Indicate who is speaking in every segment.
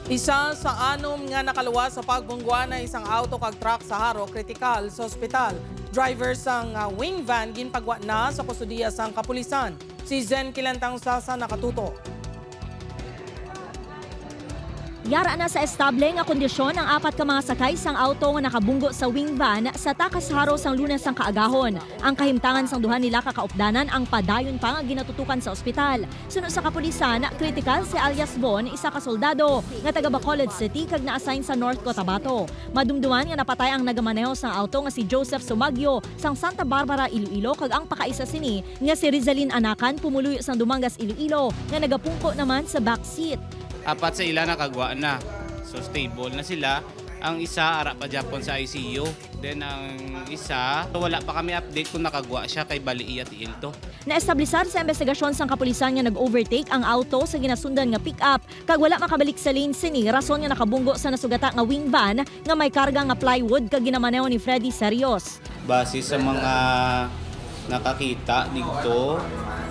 Speaker 1: Isa sa anom nga nakaluwas sa pagbungguan na isang auto kag truck sa Haro kritikal sa ospital. Driver sang wing van ginpagwa na sa kustudiya sang kapulisan. Si Zen Kilantang Sasa nakatuto.
Speaker 2: Yara na sa estable nga kondisyon ang apat ka mga sakay sang auto nga nakabunggo sa wing van sa takas Haro sang Lunes sang kaagahon. Ang kahimtangan sang duha nila kakaupdanan ang padayon pa nga ginatutukan sa ospital. Sunod sa kapulisan, kritikal si alias Bon, isa ka soldado nga taga Bacolod City kag na-assign sa North Cotabato. Madumduman nga napatay ang nagamaneho sang auto nga si Joseph Sumagyo sang Santa Barbara, Iloilo kag ang pakaisa sini nga si Rizalin Anakan pumuloy sang Dumangas, Iloilo nga nagapungko naman sa backseat.
Speaker 3: Apat sa ila nakagwa na. So stable na sila. Ang isa ara pa Japon sa ICU. Then ang isa wala pa kami update kung nakagwa siya kay bali iya tiil to.
Speaker 2: Naestablisar sa investigasyon sang kapulisan nga nag-overtake ang auto sa ginasundan nga pick-up kag wala makabalik sa lane sini rason nga nakabunggo sa nasugata nga wing van nga may karga nga plywood kag ginamaneho ni Freddy Serios.
Speaker 3: Base sa mga nakakita dito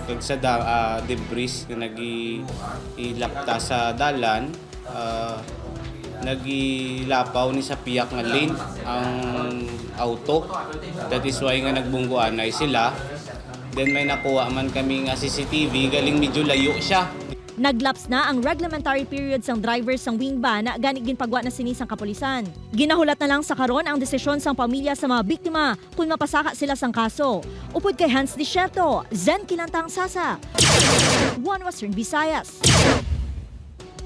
Speaker 3: kag sa debris nga nagilapta sa dalan, nagilapaw ni sa piyak nga lane ang auto. That is why nga nagbungguan ay sila. Then may nakuha man kami nga CCTV galing medyo layo siya.
Speaker 2: Naglaps na ang reglementary period sang driver sang wing van gani ginpagwa na sini sang kapulisan. Ginahulat na lang sa karon ang desisyon sang pamilya sa mga biktima kung mapasaka sila sang kaso. Upod kay Hans Desierto, Zen Kilantang Sasa, One Western Visayas.